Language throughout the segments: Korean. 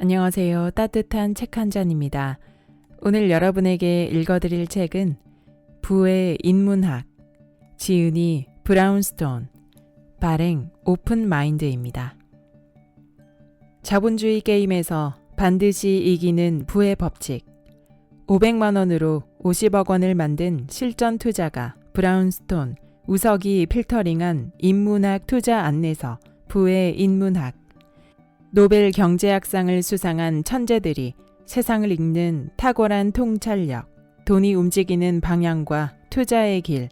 안녕하세요. 따뜻한 책 한 잔입니다. 오늘 여러분에게 읽어드릴 책은 부의 인문학, 지은이 브라운스톤, 발행 오픈마인드입니다. 자본주의 게임에서 반드시 이기는 부의 법칙. 500만 원으로 50억 원을 만든 실전 투자가 브라운스톤, 우석이 필터링한 인문학 투자 안내서 부의 인문학. 노벨 경제학상을 수상한 천재들이 세상을 읽는 탁월한 통찰력, 돈이 움직이는 방향과 투자의 길,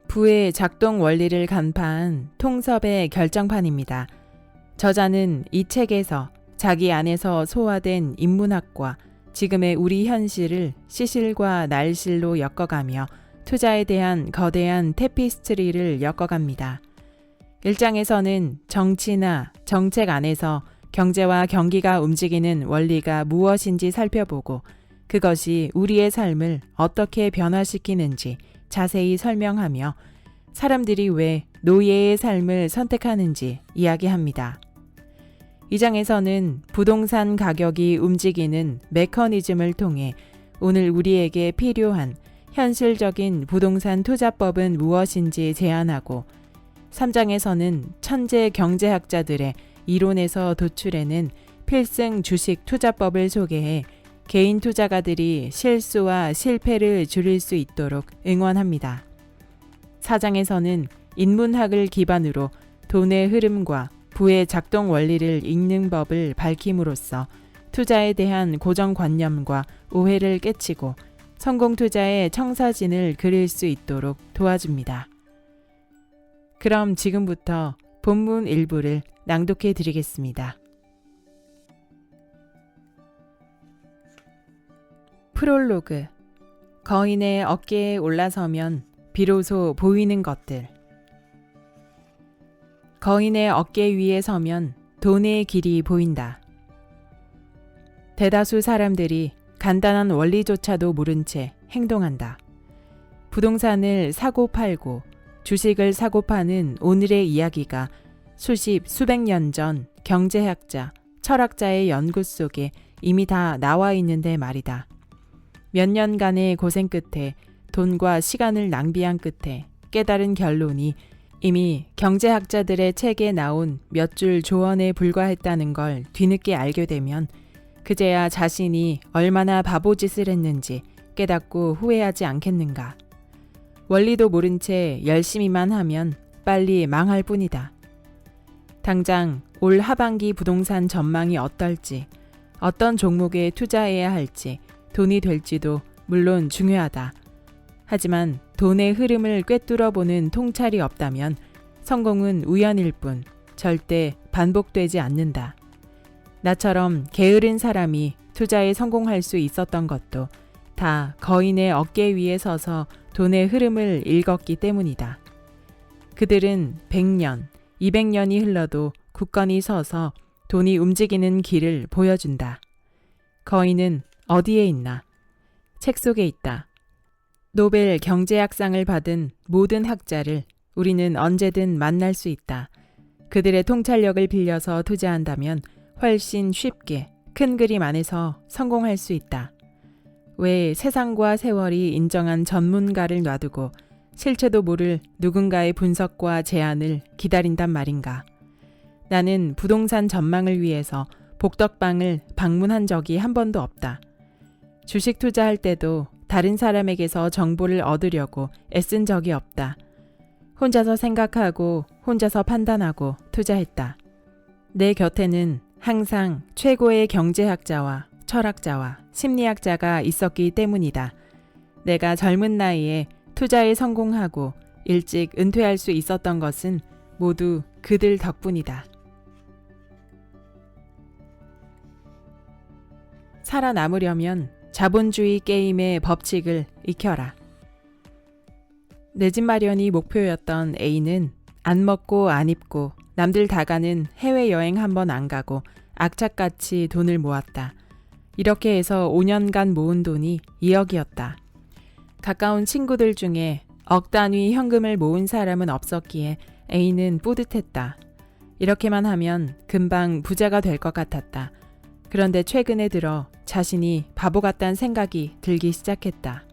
부의 작동 원리를 간파한 통섭의 결정판입니다. 저자는 이 책에서 자기 안에서 소화된 인문학과 지금의 우리 현실을 시실과 날실로 엮어가며 투자에 대한 거대한 테피스트리를 엮어갑니다. 1장에서는 정치나 정책 안에서 경제와 경기가 움직이는 원리가 무엇인지 살펴보고 그것이 우리의 삶을 어떻게 변화시키는지 자세히 설명하며 사람들이 왜 노예의 삶을 선택하는지 이야기합니다. 2장에서는 부동산 가격이 움직이는 메커니즘을 통해 오늘 우리에게 필요한 현실적인 부동산 투자법은 무엇인지 제안하고 3장에서는 천재 경제학자들의 이론에서 도출해낸 필승 주식 투자법을 소개해 개인 투자가들이 실수와 실패를 줄일 수 있도록 응원합니다. 4장에서는 인문학을 기반으로 돈의 흐름과 부의 작동 원리를 읽는 법을 밝힘으로써 투자에 대한 고정관념과 오해를 깨치고 성공 투자의 청사진을 그릴 수 있도록 도와줍니다. 그럼 지금부터 본문 일부를 낭독해 드리겠습니다. 프롤로그. 거인의 어깨에 올라서면 비로소 보이는 것들. 거인의 어깨 위에 서면 돈의 길이 보인다. 대다수 사람들이 간단한 원리조차도 모른 채 행동한다. 부동산을 사고 팔고 주식을 사고 파는 오늘의 이야기가 수백 년 전 경제학자, 철학자의 연구 속에 이미 다 나와 있는데 말이다. 몇 년간의 고생 끝에 돈과 시간을 낭비한 끝에 깨달은 결론이 이미 경제학자들의 책에 나온 몇 줄 조언에 불과했다는 걸 뒤늦게 알게 되면 그제야 자신이 얼마나 바보짓을 했는지 깨닫고 후회하지 않겠는가. 원리도 모른 채 열심히만 하면 빨리 망할 뿐이다. 당장 올 하반기 부동산 전망이 어떨지, 어떤 종목에 투자해야 할지, 돈이 될지도 물론 중요하다. 하지만 돈의 흐름을 꿰뚫어보는 통찰이 없다면 성공은 우연일 뿐 절대 반복되지 않는다. 나처럼 게으른 사람이 투자에 성공할 수 있었던 것도 다 거인의 어깨 위에 서서 돈의 흐름을 읽었기 때문이다. 그들은 100년, 200년이 흘러도 굳건히 서서 돈이 움직이는 길을 보여준다. 거인은 어디에 있나? 책 속에 있다. 노벨 경제학상을 받은 모든 학자를 우리는 언제든 만날 수 있다. 그들의 통찰력을 빌려서 투자한다면 훨씬 쉽게 큰 그림 안에서 성공할 수 있다. 왜 세상과 세월이 인정한 전문가를 놔두고 실체도 모를 누군가의 분석과 제안을 기다린단 말인가. 나는 부동산 전망을 위해서 복덕방을 방문한 적이 한 번도 없다. 주식 투자할 때도 다른 사람에게서 정보를 얻으려고 애쓴 적이 없다. 혼자서 생각하고 혼자서 판단하고 투자했다. 내 곁에는 항상 최고의 경제학자와 철학자와 심리학자가 있었기 때문이다. 내가 젊은 나이에 투자에 성공하고 일찍 은퇴할 수 있었던 것은 모두 그들 덕분이다. 살아남으려면 자본주의 게임의 법칙을 익혀라. 내 집 마련이 목표였던 A는 안 먹고 안 입고 남들 다 가는 해외여행 한번 안 가고 악착같이 돈을 모았다. 이렇게 해서 5년간 모은 돈이 2억이었다. 가까운 친구들 중에 억 단위 현금을 모은 사람은 없었기에 A는 뿌듯했다. 이렇게만 하면 금방 부자가 될 것 같았다. 그런데 최근에 들어 자신이 바보 같다는 생각이 들기 시작했다.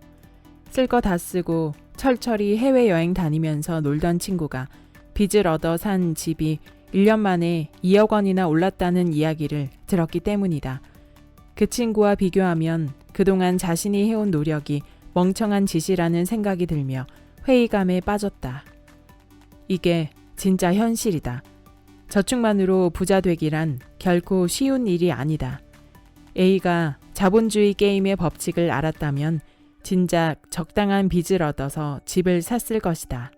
쓸 거 다 쓰고 철철이 해외여행 다니면서 놀던 친구가 빚을 얻어 산 집이 1년 만에 2억 원이나 올랐다는 이야기를 들었기 때문이다. 그 친구와 비교하면 그동안 자신이 해온 노력이 멍청한 짓이라는 생각이 들며 회의감에 빠졌다. 이게 진짜 현실이다. 저축만으로 부자 되기란 결코 쉬운 일이 아니다. A가 자본주의 게임의 법칙을 알았다면 진작 적당한 빚을 얻어서 집을 샀을 것이다.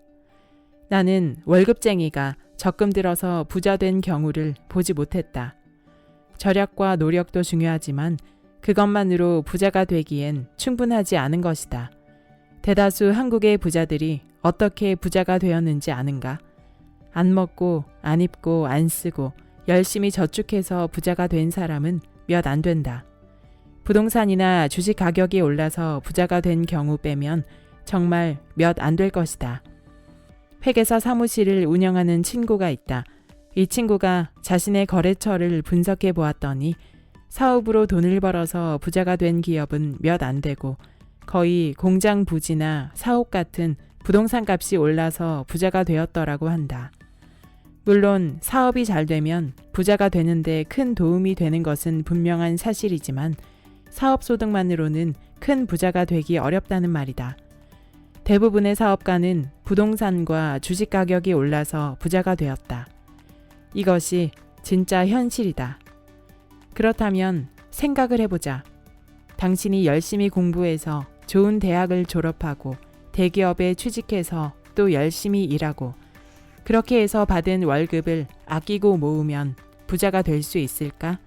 나는 월급쟁이가 적금 들어서 부자 된 경우를 보지 못했다. 절약과 노력도 중요하지만 그것만으로 부자가 되기엔 충분하지 않은 것이다. 대다수 한국의 부자들이 어떻게 부자가 되었는지 아는가? 안 먹고 안 입고 안 쓰고 열심히 저축해서 부자가 된 사람은 몇 안 된다. 부동산이나 주식 가격이 올라서 부자가 된 경우 빼면 정말 몇 안 될 것이다. 회계사 사무실을 운영하는 친구가 있다. 이 친구가 자신의 거래처를 분석해 보았더니 사업으로 돈을 벌어서 부자가 된 기업은 몇 안 되고 거의 공장 부지나 사옥 같은 부동산 값이 올라서 부자가 되었더라고 한다. 물론 사업이 잘 되면 부자가 되는데 큰 도움이 되는 것은 분명한 사실이지만 사업 소득만으로는 큰 부자가 되기 어렵다는 말이다. 대부분의 사업가는 부동산과 주식 가격이 올라서 부자가 되었다. 이것이 진짜 현실이다. 그렇다면 생각을 해보자. 당신이 열심히 공부해서 좋은 대학을 졸업하고 대기업에 취직해서 또 열심히 일하고 그렇게 해서 받은 월급을 아끼고 모으면 부자가 될 수 있을까?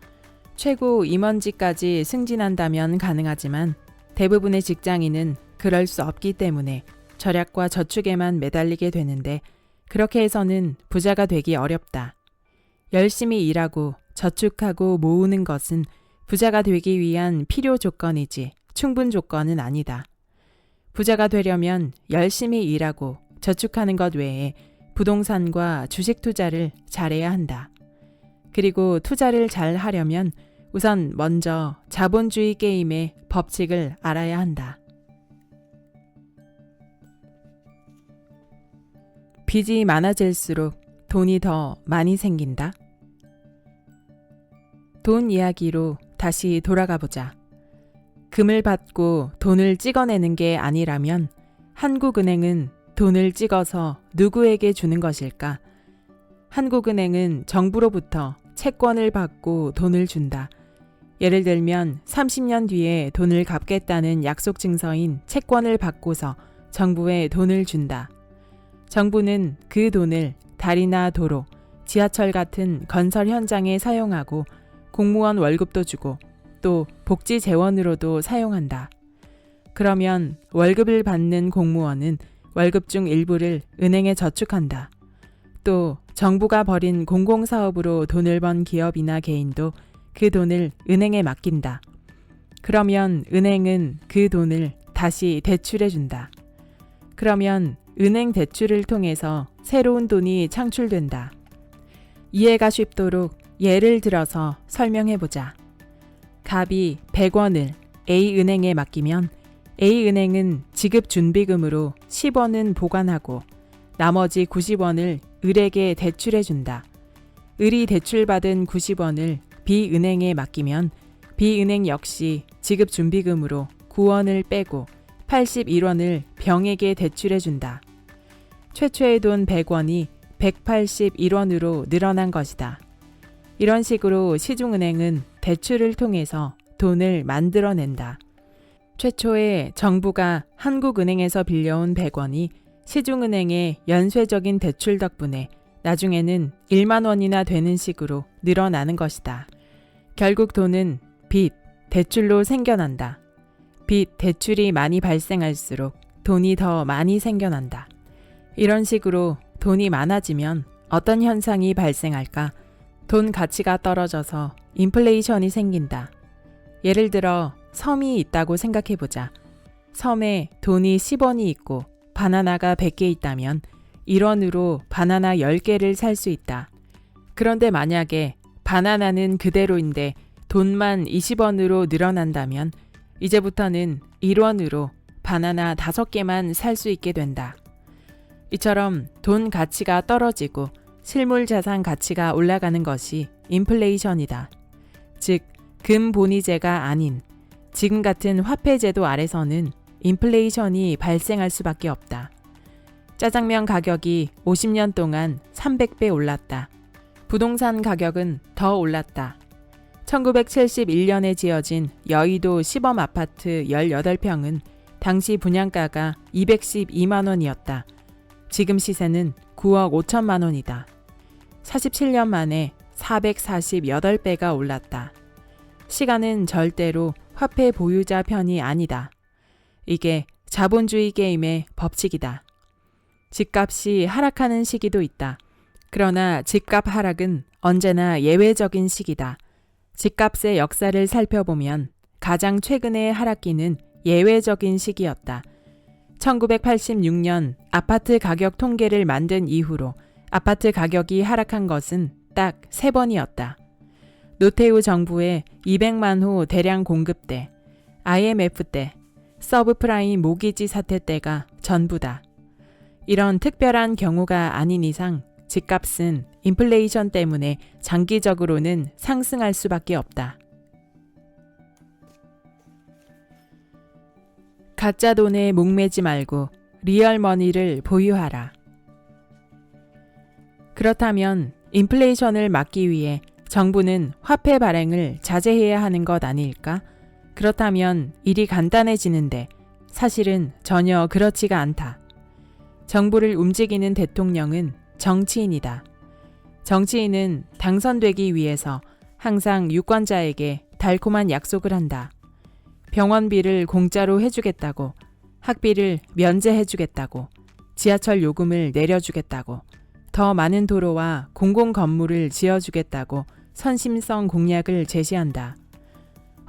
최고 임원직까지 승진한다면 가능하지만 대부분의 직장인은 그럴 수 없기 때문에 절약과 저축에만 매달리게 되는데 그렇게 해서는 부자가 되기 어렵다. 열심히 일하고 저축하고 모으는 것은 부자가 되기 위한 필요 조건이지 충분 조건은 아니다. 부자가 되려면 열심히 일하고 저축하는 것 외에 부동산과 주식 투자를 잘해야 한다. 그리고 투자를 잘 하려면 우선 먼저 자본주의 게임의 법칙을 알아야 한다. 빚이 많아질수록 돈이 더 많이 생긴다. 돈 이야기로 다시 돌아가 보자. 금을 받고 돈을 찍어내는 게 아니라면 한국은행은 돈을 찍어서 누구에게 주는 것일까? 한국은행은 정부로부터 채권을 받고 돈을 준다. 예를 들면 30년 뒤에 돈을 갚겠다는 약속 증서인 채권을 받고서 정부에 돈을 준다. 정부는 그 돈을 다리나 도로, 지하철 같은 건설 현장에 사용하고 공무원 월급도 주고 또 복지 재원으로도 사용한다. 그러면 월급을 받는 공무원은 월급 중 일부를 은행에 저축한다. 또 정부가 벌인 공공사업으로 돈을 번 기업이나 개인도 그 돈을 은행에 맡긴다. 그러면 은행은 그 돈을 다시 대출해 준다. 그러면 은행 대출을 통해서 새로운 돈이 창출된다. 이해가 쉽도록 예를 들어서 설명해 보자. 갑이 100원을 A은행에 맡기면 A은행은 지급 준비금으로 10원은 보관하고 나머지 90원을 을에게 대출해 준다. 을이 대출받은 90원을 B은행에 맡기면 B은행 역시 지급 준비금으로 9원을 빼고 81원을 병에게 대출해 준다. 최초의 돈 100원이 181원으로 늘어난 것이다. 이런 식으로 시중은행은 대출을 통해서 돈을 만들어낸다. 최초에 정부가 한국은행에서 빌려온 100원이 시중은행의 연쇄적인 대출 덕분에 나중에는 1만 원이나 되는 식으로 늘어나는 것이다. 결국 돈은 빚, 대출로 생겨난다. 빚, 대출이 많이 발생할수록 돈이 더 많이 생겨난다. 이런 식으로 돈이 많아지면 어떤 현상이 발생할까? 돈 가치가 떨어져서 인플레이션이 생긴다. 예를 들어 섬이 있다고 생각해보자. 섬에 돈이 10원이 있고 바나나가 100개 있다면 1원으로 바나나 10개를 살 수 있다. 그런데 만약에 바나나는 그대로인데 돈만 20원으로 늘어난다면 이제부터는 1원으로 바나나 5개만 살 수 있게 된다. 이처럼 돈 가치가 떨어지고 실물 자산 가치가 올라가는 것이 인플레이션이다. 즉, 금본위제가 아닌 지금 같은 화폐제도 아래서는 인플레이션이 발생할 수밖에 없다. 짜장면 가격이 50년 동안 300배 올랐다. 부동산 가격은 더 올랐다. 1971년에 지어진 여의도 시범 아파트 18평은 당시 분양가가 212만 원이었다. 지금 시세는 9억 5천만 원이다. 47년 만에 448배가 올랐다. 시간은 절대로 화폐 보유자 편이 아니다. 이게 자본주의 게임의 법칙이다. 집값이 하락하는 시기도 있다. 그러나 집값 하락은 언제나 예외적인 시기다. 집값의 역사를 살펴보면 가장 최근의 하락기는 예외적인 시기였다. 1986년 아파트 가격 통계를 만든 이후로 아파트 가격이 하락한 것은 딱 3번이었다. 노태우 정부의 200만 호 대량 공급 때, IMF 때, 서브프라임 모기지 사태 때가 전부다. 이런 특별한 경우가 아닌 이상 집값은 인플레이션 때문에 장기적으로는 상승할 수밖에 없다. 가짜 돈에 목매지 말고 리얼머니를 보유하라. 그렇다면 인플레이션을 막기 위해 정부는 화폐 발행을 자제해야 하는 것 아닐까? 그렇다면 일이 간단해지는데 사실은 전혀 그렇지가 않다. 정부를 움직이는 대통령은 정치인이다. 정치인은 당선되기 위해서 항상 유권자에게 달콤한 약속을 한다. 병원비를 공짜로 해주겠다고, 학비를 면제해주겠다고, 지하철 요금을 내려주겠다고, 더 많은 도로와 공공건물을 지어주겠다고 선심성 공약을 제시한다.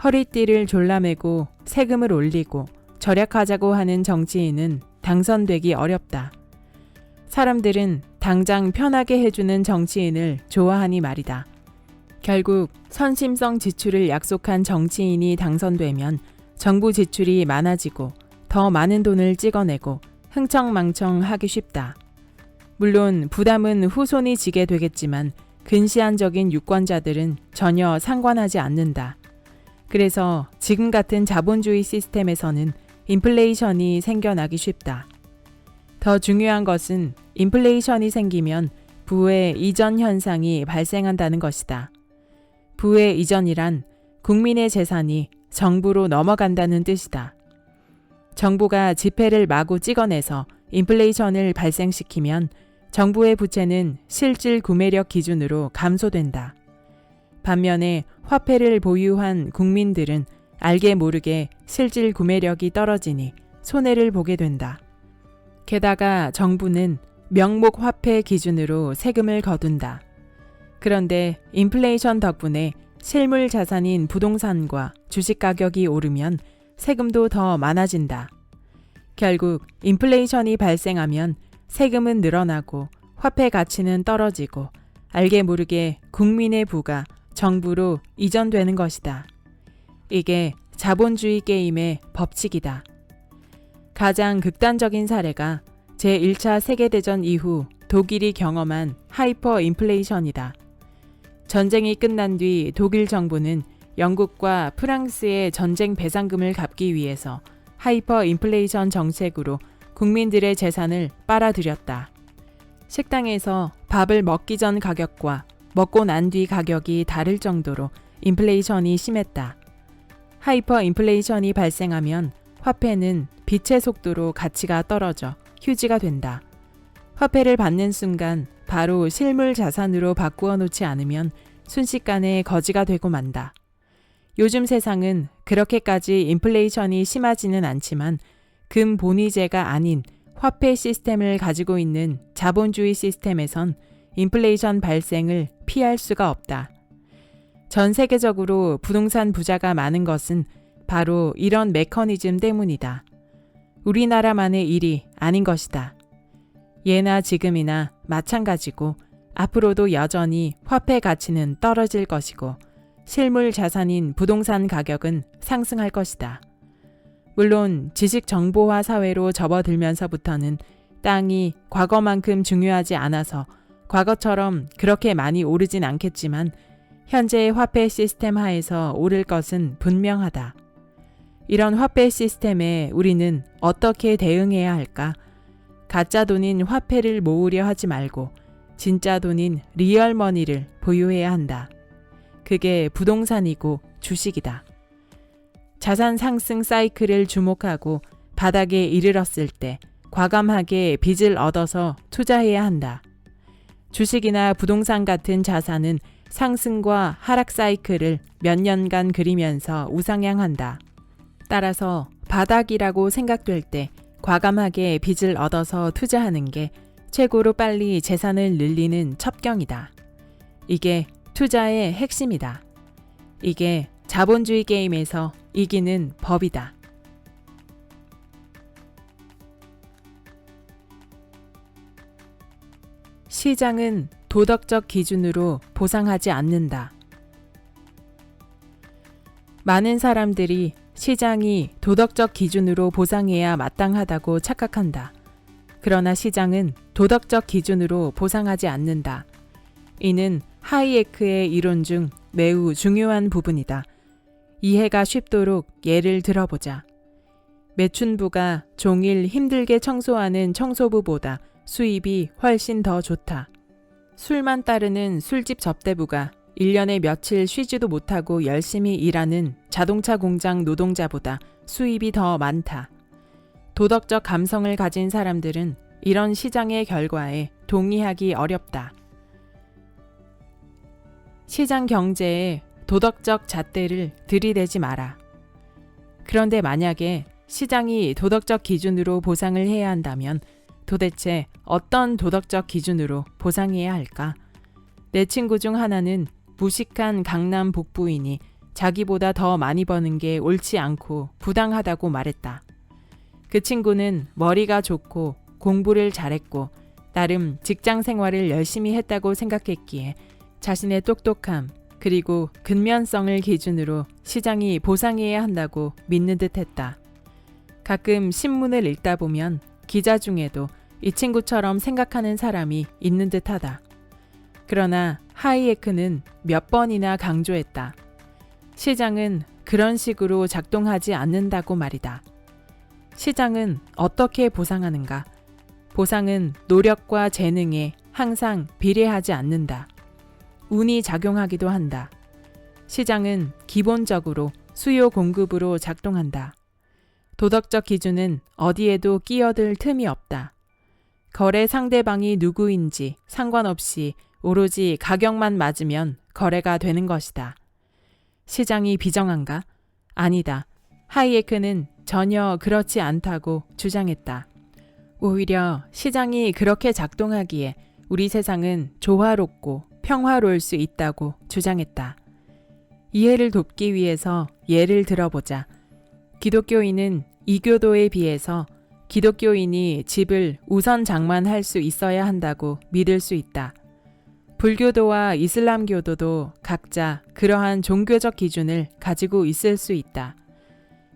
허리띠를 졸라매고 세금을 올리고 절약하자고 하는 정치인은 당선되기 어렵다. 사람들은 당장 편하게 해주는 정치인을 좋아하니 말이다. 결국 선심성 지출을 약속한 정치인이 당선되면 정부 지출이 많아지고 더 많은 돈을 찍어내고 흥청망청 하기 쉽다. 물론 부담은 후손이 지게 되겠지만 근시안적인 유권자들은 전혀 상관하지 않는다. 그래서 지금 같은 자본주의 시스템에서는 인플레이션이 생겨나기 쉽다. 더 중요한 것은 인플레이션이 생기면 부의 이전 현상이 발생한다는 것이다. 부의 이전이란 국민의 재산이 정부로 넘어간다는 뜻이다. 정부가 지폐를 마구 찍어내서 인플레이션을 발생시키면 정부의 부채는 실질 구매력 기준으로 감소된다. 반면에 화폐를 보유한 국민들은 알게 모르게 실질 구매력이 떨어지니 손해를 보게 된다. 게다가 정부는 명목 화폐 기준으로 세금을 거둔다. 그런데 인플레이션 덕분에 실물 자산인 부동산과 주식 가격이 오르면 세금도 더 많아진다. 결국 인플레이션이 발생하면 세금은 늘어나고 화폐 가치는 떨어지고 알게 모르게 국민의 부가 정부로 이전되는 것이다. 이게 자본주의 게임의 법칙이다. 가장 극단적인 사례가 제1차 세계대전 이후 독일이 경험한 하이퍼 인플레이션이다. 전쟁이 끝난 뒤 독일 정부는 영국과 프랑스의 전쟁 배상금을 갚기 위해서 하이퍼 인플레이션 정책으로 국민들의 재산을 빨아들였다. 식당에서 밥을 먹기 전 가격과 먹고 난 뒤 가격이 다를 정도로 인플레이션이 심했다. 하이퍼 인플레이션이 발생하면 화폐는 빛의 속도로 가치가 떨어져 휴지가 된다. 화폐를 받는 순간 바로 실물 자산으로 바꾸어 놓지 않으면 순식간에 거지가 되고 만다. 요즘 세상은 그렇게까지 인플레이션이 심하지는 않지만 금본위제가 아닌 화폐 시스템을 가지고 있는 자본주의 시스템에선 인플레이션 발생을 피할 수가 없다. 전 세계적으로 부동산 부자가 많은 것은 바로 이런 메커니즘 때문이다. 우리나라만의 일이 아닌 것이다. 예나 지금이나 마찬가지고 앞으로도 여전히 화폐 가치는 떨어질 것이고 실물 자산인 부동산 가격은 상승할 것이다. 물론 지식 정보화 사회로 접어들면서부터는 땅이 과거만큼 중요하지 않아서 과거처럼 그렇게 많이 오르진 않겠지만 현재의 화폐 시스템 하에서 오를 것은 분명하다. 이런 화폐 시스템에 우리는 어떻게 대응해야 할까? 가짜 돈인 화폐를 모으려 하지 말고 진짜 돈인 리얼머니를 보유해야 한다. 그게 부동산이고 주식이다. 자산 상승 사이클을 주목하고 바닥에 이르렀을 때 과감하게 빚을 얻어서 투자해야 한다. 주식이나 부동산 같은 자산은 상승과 하락 사이클을 몇 년간 그리면서 우상향한다. 따라서 바닥이라고 생각될 때 과감하게 빚을 얻어서 투자하는 게 최고로 빨리 재산을 늘리는 첩경이다. 이게 투자의 핵심이다. 이게 자본주의 게임에서 이기는 법이다. 시장은 도덕적 기준으로 보상하지 않는다. 많은 사람들이 시장이 도덕적 기준으로 보상해야 마땅하다고 착각한다. 그러나 시장은 도덕적 기준으로 보상하지 않는다. 이는 하이에크의 이론 중 매우 중요한 부분이다. 이해가 쉽도록 예를 들어보자. 매춘부가 종일 힘들게 청소하는 청소부보다 수입이 훨씬 더 좋다. 술만 따르는 술집 접대부가 1년에 며칠 쉬지도 못하고 열심히 일하는 자동차 공장 노동자보다 수입이 더 많다. 도덕적 감성을 가진 사람들은 이런 시장의 결과에 동의하기 어렵다. 시장 경제에 도덕적 잣대를 들이대지 마라. 그런데 만약에 시장이 도덕적 기준으로 보상을 해야 한다면 도대체 어떤 도덕적 기준으로 보상해야 할까? 내 친구 중 하나는 무식한 강남 북부인이 자기보다 더 많이 버는 게 옳지 않고 부당하다고 말했다. 그 친구는 머리가 좋고 공부를 잘했고 나름 직장 생활을 열심히 했다고 생각했기에 자신의 똑똑함 그리고 근면성을 기준으로 시장이 보상해야 한다고 믿는 듯했다. 가끔 신문을 읽다 보면 기자 중에도 이 친구처럼 생각하는 사람이 있는 듯하다. 그러나 하이에크는 몇 번이나 강조했다. 시장은 그런 식으로 작동하지 않는다고 말이다. 시장은 어떻게 보상하는가? 보상은 노력과 재능에 항상 비례하지 않는다. 운이 작용하기도 한다. 시장은 기본적으로 수요 공급으로 작동한다. 도덕적 기준은 어디에도 끼어들 틈이 없다. 거래 상대방이 누구인지 상관없이 오로지 가격만 맞으면 거래가 되는 것이다. 시장이 비정한가? 아니다. 하이에크는 전혀 그렇지 않다고 주장했다. 오히려 시장이 그렇게 작동하기에 우리 세상은 조화롭고 평화로울 수 있다고 주장했다. 이해를 돕기 위해서 예를 들어보자. 기독교인은 이교도에 비해서 기독교인이 집을 우선 장만할 수 있어야 한다고 믿을 수 있다. 불교도와 이슬람교도도 각자 그러한 종교적 기준을 가지고 있을 수 있다.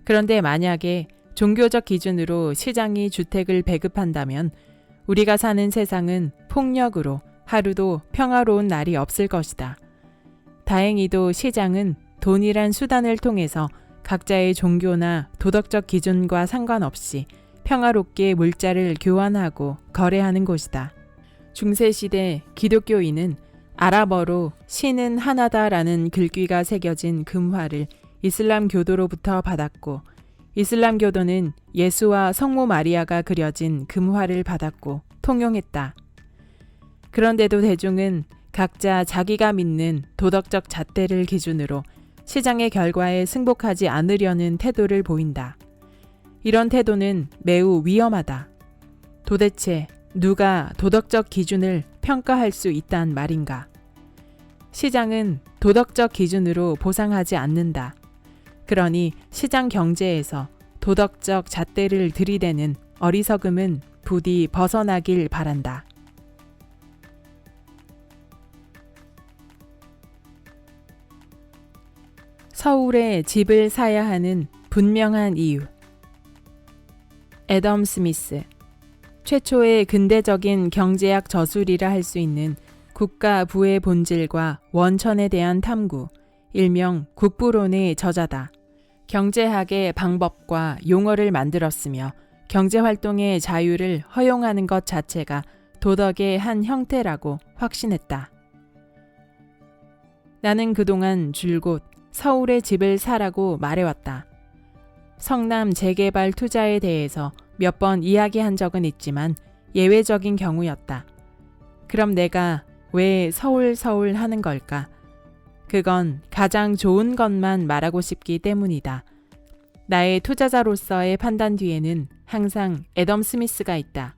그런데 만약에 종교적 기준으로 시장이 주택을 배급한다면 우리가 사는 세상은 폭력으로 하루도 평화로운 날이 없을 것이다. 다행히도 시장은 돈이란 수단을 통해서 각자의 종교나 도덕적 기준과 상관없이 평화롭게 물자를 교환하고 거래하는 곳이다. 중세시대 기독교인은 아랍어로 신은 하나다라는 글귀가 새겨진 금화를 이슬람 교도로부터 받았고 이슬람 교도는 예수와 성모 마리아가 그려진 금화를 받았고 통용했다. 그런데도 대중은 각자 자기가 믿는 도덕적 잣대를 기준으로 시장의 결과에 승복하지 않으려는 태도를 보인다. 이런 태도는 매우 위험하다. 도대체 누가 도덕적 기준을 평가할 수 있단 말인가? 시장은 도덕적 기준으로 보상하지 않는다. 그러니 시장 경제에서 도덕적 잣대를 들이대는 어리석음은 부디 벗어나길 바란다. 서울에 집을 사야 하는 분명한 이유. 애덤 스미스. 최초의 근대적인 경제학 저술이라 할 수 있는 국가 부의 본질과 원천에 대한 탐구, 일명 국부론의 저자다. 경제학의 방법과 용어를 만들었으며 경제활동의 자유를 허용하는 것 자체가 도덕의 한 형태라고 확신했다. 나는 그동안 줄곧 서울에 집을 사라고 말해왔다. 성남 재개발 투자에 대해서 몇 번 이야기한 적은 있지만 예외적인 경우였다. 그럼 내가 왜 서울 하는 걸까? 그건 가장 좋은 것만 말하고 싶기 때문이다. 나의 투자자로서의 판단 뒤에는 항상 애덤 스미스가 있다.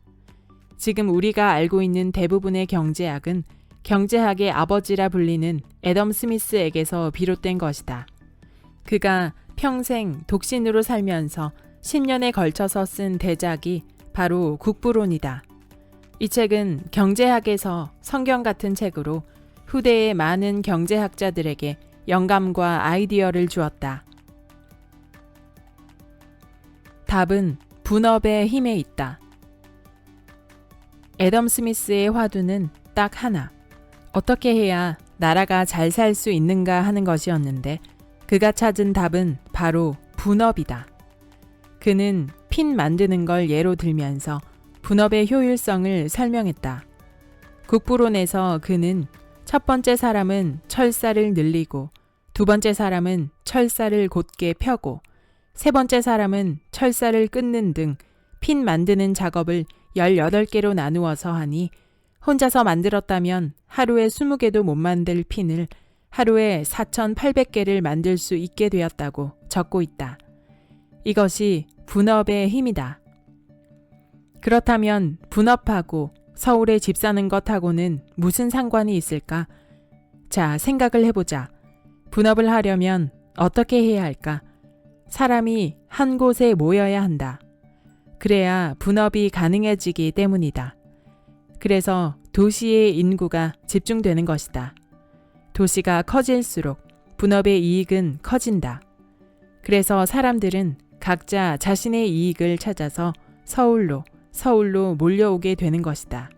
지금 우리가 알고 있는 대부분의 경제학은 경제학의 아버지라 불리는 애덤 스미스에게서 비롯된 것이다. 그가 평생 독신으로 살면서 10년에 걸쳐서 쓴 대작이 바로 국부론이다. 이 책은 경제학에서 성경 같은 책으로 후대의 많은 경제학자들에게 영감과 아이디어를 주었다. 답은 분업의 힘에 있다. 애덤 스미스의 화두는 딱 하나. 어떻게 해야 나라가 잘 살 수 있는가 하는 것이었는데 그가 찾은 답은 바로 분업이다. 그는 핀 만드는 걸 예로 들면서 분업의 효율성을 설명했다. 국부론에서 그는 첫 번째 사람은 철사를 늘리고 두 번째 사람은 철사를 곧게 펴고 세 번째 사람은 철사를 끊는 등 핀 만드는 작업을 18개로 나누어서 하니 혼자서 만들었다면 하루에 20개도 못 만들 핀을 하루에 4,800개를 만들 수 있게 되었다고 적고 있다. 이것이 분업의 힘이다. 그렇다면 분업하고 서울에 집 사는 것하고는 무슨 상관이 있을까? 자, 생각을 해보자. 분업을 하려면 어떻게 해야 할까? 사람이 한 곳에 모여야 한다. 그래야 분업이 가능해지기 때문이다. 그래서 도시의 인구가 집중되는 것이다. 도시가 커질수록 분업의 이익은 커진다. 그래서 사람들은 각자 자신의 이익을 찾아서 서울로 몰려오게 되는 것이다.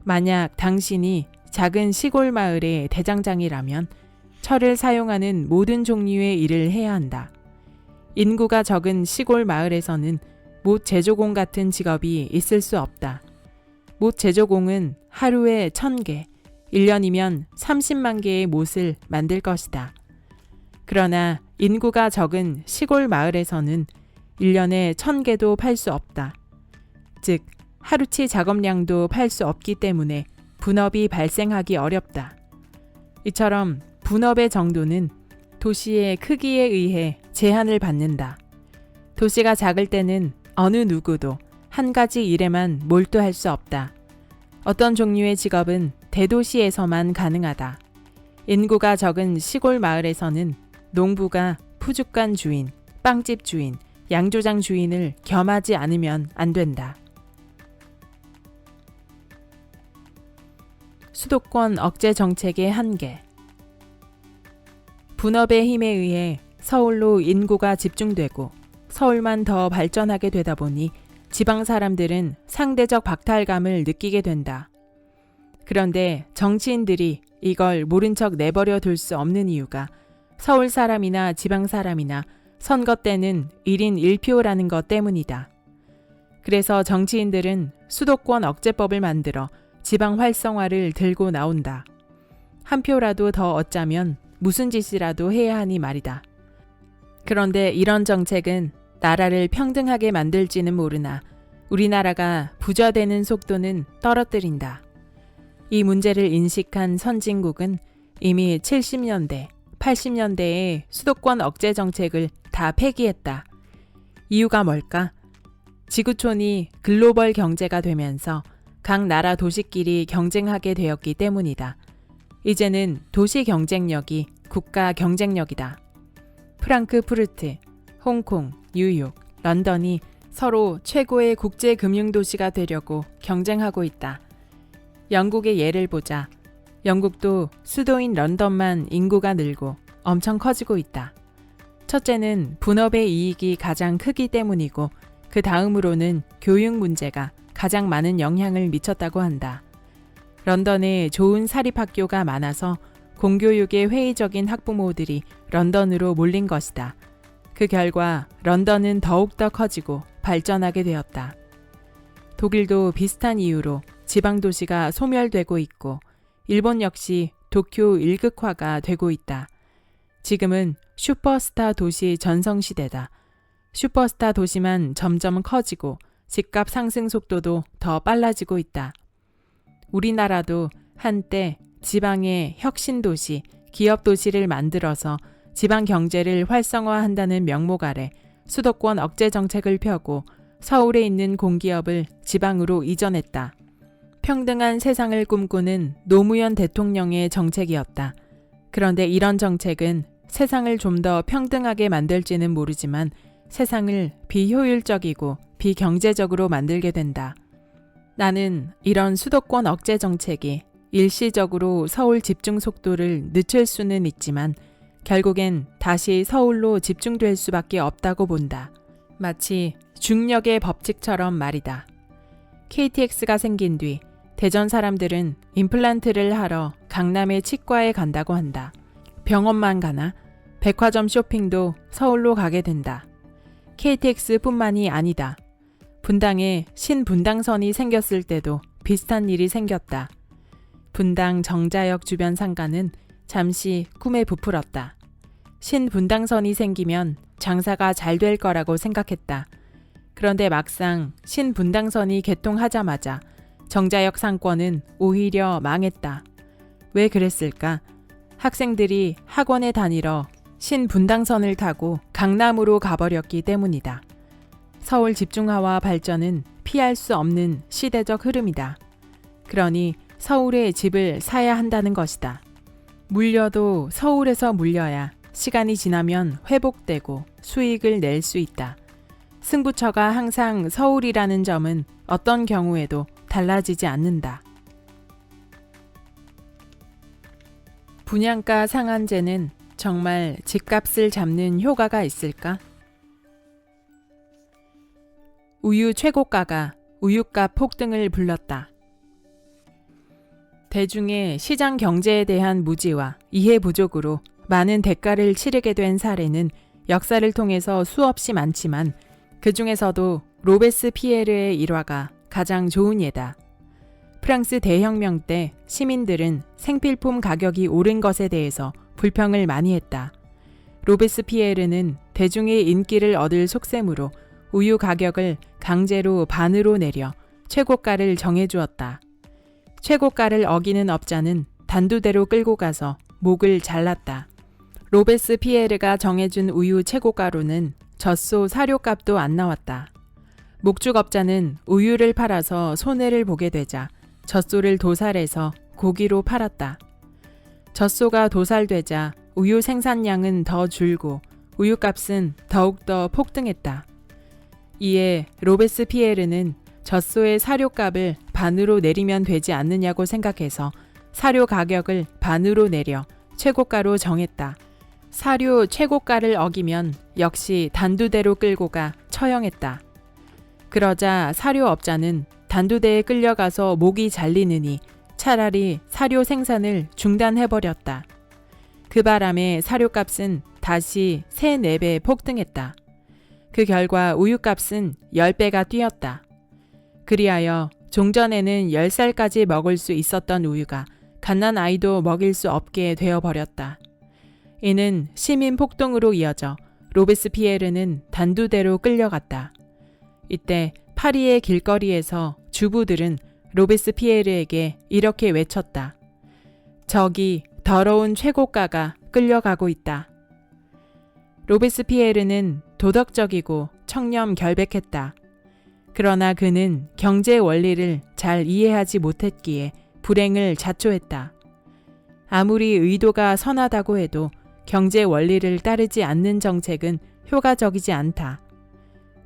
만약 당신이 작은 시골 마을의 대장장이라면 철을 사용하는 모든 종류의 일을 해야 한다. 인구가 적은 시골 마을에서는 못 제조공 같은 직업이 있을 수 없다. 못 제조공은 하루에 1,000개, 1년이면 30만 개의 못을 만들 것이다. 그러나 인구가 적은 시골 마을에서는 1년에 1,000개도 팔 수 없다. 즉, 하루치 작업량도 팔 수 없기 때문에 분업이 발생하기 어렵다. 이처럼 분업의 정도는 도시의 크기에 의해 제한을 받는다. 도시가 작을 때는 어느 누구도 한 가지 일에만 몰두할 수 없다. 어떤 종류의 직업은 대도시에서만 가능하다. 인구가 적은 시골 마을에서는 농부가 푸주간 주인, 빵집 주인, 양조장 주인을 겸하지 않으면 안 된다. 수도권 억제 정책의 한계. 분업의 힘에 의해 서울로 인구가 집중되고 서울만 더 발전하게 되다 보니 지방 사람들은 상대적 박탈감을 느끼게 된다. 그런데 정치인들이 이걸 모른 척 내버려 둘 수 없는 이유가 서울 사람이나 지방 사람이나 선거 때는 1인 1표라는 것 때문이다. 그래서 정치인들은 수도권 억제법을 만들어 지방 활성화를 들고 나온다. 한 표라도 더 얻자면 무슨 짓이라도 해야 하니 말이다. 그런데 이런 정책은 나라를 평등하게 만들지는 모르나 우리나라가 부자되는 속도는 떨어뜨린다. 이 문제를 인식한 선진국은 이미 70년대, 80년대에 수도권 억제 정책을 다 폐기했다. 이유가 뭘까? 지구촌이 글로벌 경제가 되면서 각 나라 도시끼리 경쟁하게 되었기 때문이다. 이제는 도시 경쟁력이 국가 경쟁력이다. 프랑크푸르트, 홍콩, 뉴욕, 런던이 서로 최고의 국제 금융도시가 되려고 경쟁하고 있다. 영국의 예를 보자. 영국도 수도인 런던만 인구가 늘고 엄청 커지고 있다. 첫째는 분업의 이익이 가장 크기 때문이고 그 다음으로는 교육 문제가 가장 많은 영향을 미쳤다고 한다. 런던에 좋은 사립학교가 많아서 공교육에 회의적인 학부모들이 런던으로 몰린 것이다. 그 결과 런던은 더욱더 커지고 발전하게 되었다. 독일도 비슷한 이유로 지방도시가 소멸되고 있고 일본 역시 도쿄 일극화가 되고 있다. 지금은 슈퍼스타 도시 전성시대다. 슈퍼스타 도시만 점점 커지고 집값 상승 속도도 더 빨라지고 있다. 우리나라도 한때 지방의 혁신도시, 기업도시를 만들어서 지방 경제를 활성화한다는 명목 아래 수도권 억제 정책을 펴고 서울에 있는 공기업을 지방으로 이전했다. 평등한 세상을 꿈꾸는 노무현 대통령의 정책이었다. 그런데 이런 정책은 세상을 좀 더 평등하게 만들지는 모르지만 세상을 비효율적이고 비경제적으로 만들게 된다. 나는 이런 수도권 억제 정책이 일시적으로 서울 집중 속도를 늦출 수는 있지만 결국엔 다시 서울로 집중될 수밖에 없다고 본다. 마치 중력의 법칙처럼 말이다. KTX가 생긴 뒤 대전 사람들은 임플란트를 하러 강남의 치과에 간다고 한다. 병원만 가나? 백화점 쇼핑도 서울로 가게 된다. KTX뿐만이 아니다. 분당에 신분당선이 생겼을 때도 비슷한 일이 생겼다. 분당 정자역 주변 상가는 잠시 꿈에 부풀었다. 신분당선이 생기면 장사가 잘 될 거라고 생각했다. 그런데 막상 신분당선이 개통하자마자 정자역 상권은 오히려 망했다. 왜 그랬을까? 학생들이 학원에 다니러 신분당선을 타고 강남으로 가버렸기 때문이다. 서울 집중화와 발전은 피할 수 없는 시대적 흐름이다. 그러니 서울에 집을 사야 한다는 것이다. 물려도 서울에서 물려야 시간이 지나면 회복되고 수익을 낼 수 있다. 승부처가 항상 서울이라는 점은 어떤 경우에도 달라지지 않는다. 분양가 상한제는 정말 집값을 잡는 효과가 있을까? 우유 최고가가 우유값 폭등을 불렀다. 대중의 시장 경제에 대한 무지와 이해 부족으로 많은 대가를 치르게 된 사례는 역사를 통해서 수없이 많지만 그 중에서도 로베스피에르의 일화가 가장 좋은 예다. 프랑스 대혁명 때 시민들은 생필품 가격이 오른 것에 대해서 불평을 많이 했다. 로베스피에르는 대중의 인기를 얻을 속셈으로 우유 가격을 강제로 반으로 내려 최고가를 정해주었다. 최고가를 어기는 업자는 단두대로 끌고 가서 목을 잘랐다. 로베스피에르가 정해준 우유 최고가로는 젖소 사료값도 안 나왔다. 목축업자는 우유를 팔아서 손해를 보게 되자 젖소를 도살해서 고기로 팔았다. 젖소가 도살되자 우유 생산량은 더 줄고 우유값은 더욱더 폭등했다. 이에 로베스피에르는 젖소의 사료값을 반으로 내리면 되지 않느냐고 생각해서 사료 가격을 반으로 내려 최고가로 정했다. 사료 최고가를 어기면 역시 단두대로 끌고 가 처형했다. 그러자 사료업자는 단두대에 끌려가서 목이 잘리느니 차라리 사료 생산을 중단해버렸다. 그 바람에 사료값은 다시 3, 4배 폭등했다. 그 결과 우유값은 10배가 뛰었다. 그리하여 종전에는 10살까지 먹을 수 있었던 우유가 갓난아이도 먹일 수 없게 되어버렸다. 이는 시민 폭동으로 이어져 로베스피에르는 단두대로 끌려갔다. 이때 파리의 길거리에서 주부들은 로베스피에르에게 이렇게 외쳤다. 저기 더러운 최고가가 끌려가고 있다. 로베스피에르는 도덕적이고 청렴결백했다. 그러나 그는 경제 원리를 잘 이해하지 못했기에 불행을 자초했다. 아무리 의도가 선하다고 해도 경제 원리를 따르지 않는 정책은 효과적이지 않다.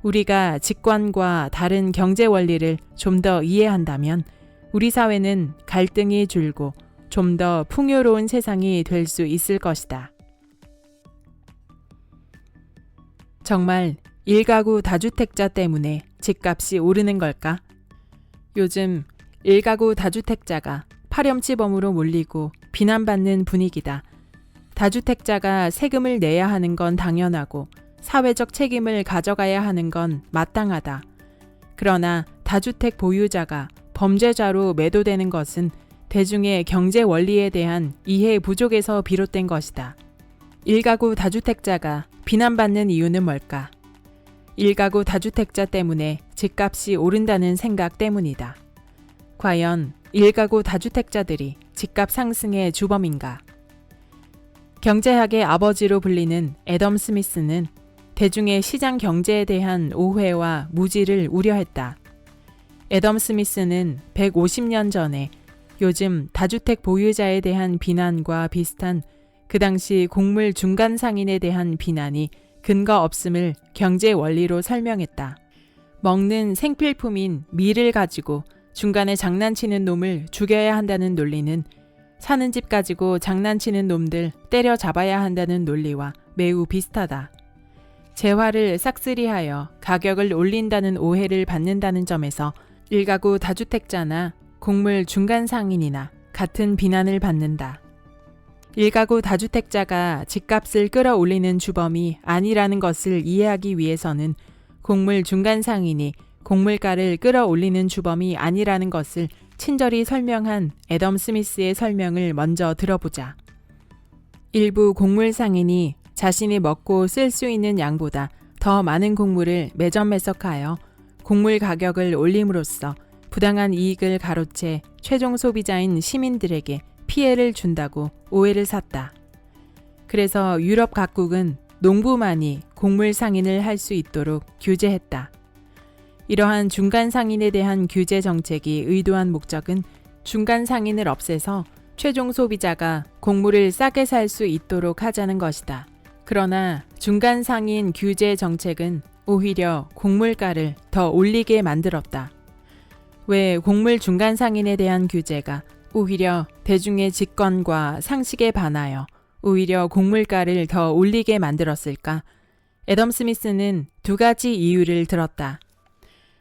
우리가 직관과 다른 경제 원리를 좀 더 이해한다면 우리 사회는 갈등이 줄고 좀 더 풍요로운 세상이 될 수 있을 것이다. 정말 일가구 다주택자 때문에 집값이 오르는 걸까? 요즘 일가구 다주택자가 파렴치범으로 몰리고 비난받는 분위기다. 다주택자가 세금을 내야 하는 건 당연하고 사회적 책임을 가져가야 하는 건 마땅하다. 그러나 다주택 보유자가 범죄자로 매도되는 것은 대중의 경제 원리에 대한 이해 부족에서 비롯된 것이다. 일가구 다주택자가 비난받는 이유는 뭘까? 일가구 다주택자 때문에 집값이 오른다는 생각 때문이다. 과연 일가구 다주택자들이 집값 상승의 주범인가? 경제학의 아버지로 불리는 애덤 스미스는 대중의 시장 경제에 대한 오해와 무지를 우려했다. 애덤 스미스는 150년 전에 요즘 다주택 보유자에 대한 비난과 비슷한 그 당시 곡물 중간 상인에 대한 비난이 근거 없음을 경제 원리로 설명했다. 먹는 생필품인 밀을 가지고 중간에 장난치는 놈을 죽여야 한다는 논리는 사는 집 가지고 장난치는 놈들 때려잡아야 한다는 논리와 매우 비슷하다. 재화를 싹쓸이하여 가격을 올린다는 오해를 받는다는 점에서 일가구 다주택자나 곡물 중간 상인이나 같은 비난을 받는다. 일가구 다주택자가 집값을 끌어올리는 주범이 아니라는 것을 이해하기 위해서는 곡물 중간 상인이 곡물가를 끌어올리는 주범이 아니라는 것을 친절히 설명한 애덤 스미스의 설명을 먼저 들어보자. 일부 곡물 상인이 자신이 먹고 쓸 수 있는 양보다 더 많은 곡물을 매점매석하여 곡물 가격을 올림으로써 부당한 이익을 가로채 최종 소비자인 시민들에게 피해를 준다고 오해를 샀다. 그래서 유럽 각국은 농부만이 곡물 상인을 할 수 있도록 규제했다. 이러한 중간 상인에 대한 규제 정책이 의도한 목적은 중간 상인을 없애서 최종 소비자가 곡물을 싸게 살 수 있도록 하자는 것이다. 그러나 중간 상인 규제 정책은 오히려 곡물가를 더 올리게 만들었다. 왜 곡물 중간 상인에 대한 규제가 오히려 대중의 직권과 상식에 반하여 오히려 곡물가를 더 올리게 만들었을까? 애덤 스미스는 두 가지 이유를 들었다.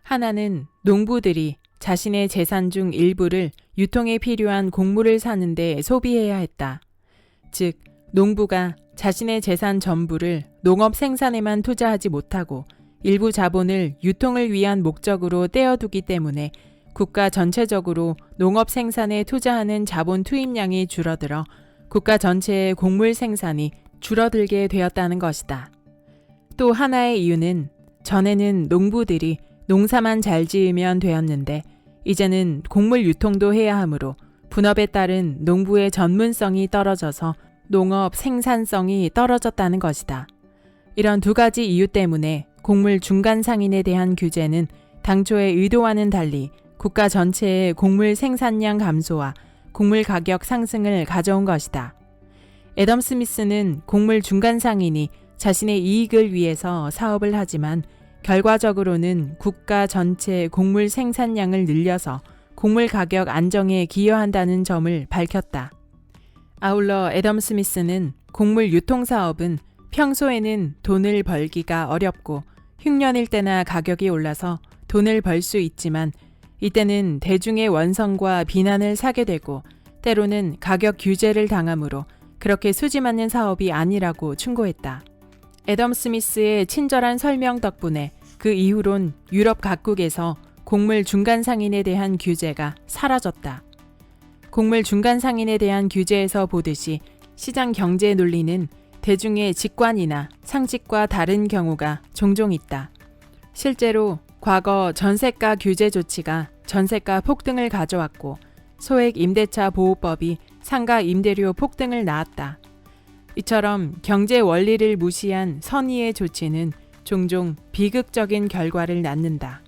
하나는 농부들이 자신의 재산 중 일부를 유통에 필요한 곡물을 사는데 소비해야 했다. 즉, 농부가 자신의 재산 전부를 농업 생산에만 투자하지 못하고 일부 자본을 유통을 위한 목적으로 떼어두기 때문에 국가 전체적으로 농업 생산에 투자하는 자본 투입량이 줄어들어 국가 전체의 곡물 생산이 줄어들게 되었다는 것이다. 또 하나의 이유는 전에는 농부들이 농사만 잘 지으면 되었는데 이제는 곡물 유통도 해야 하므로 분업에 따른 농부의 전문성이 떨어져서 농업 생산성이 떨어졌다는 것이다. 이런 두 가지 이유 때문에 곡물 중간 상인에 대한 규제는 당초의 의도와는 달리 국가 전체의 곡물 생산량 감소와 곡물 가격 상승을 가져온 것이다. 애덤 스미스는 곡물 중간 상인이 자신의 이익을 위해서 사업을 하지만 결과적으로는 국가 전체 곡물 생산량을 늘려서 곡물 가격 안정에 기여한다는 점을 밝혔다. 아울러 애덤 스미스는 곡물 유통 사업은 평소에는 돈을 벌기가 어렵고 흉년일 때나 가격이 올라서 돈을 벌 수 있지만 이때는 대중의 원성과 비난을 사게 되고 때로는 가격 규제를 당하므로 그렇게 수지 맞는 사업이 아니라고 충고했다. 애덤 스미스의 친절한 설명 덕분에 그 이후론 유럽 각국에서 곡물 중간 상인에 대한 규제가 사라졌다. 곡물 중간 상인에 대한 규제에서 보듯이 시장 경제 논리는 대중의 직관이나 상식과 다른 경우가 종종 있다. 실제로 과거 전세가 규제 조치가 전세가 폭등을 가져왔고 소액 임대차 보호법이 상가 임대료 폭등을 낳았다. 이처럼 경제 원리를 무시한 선의의 조치는 종종 비극적인 결과를 낳는다.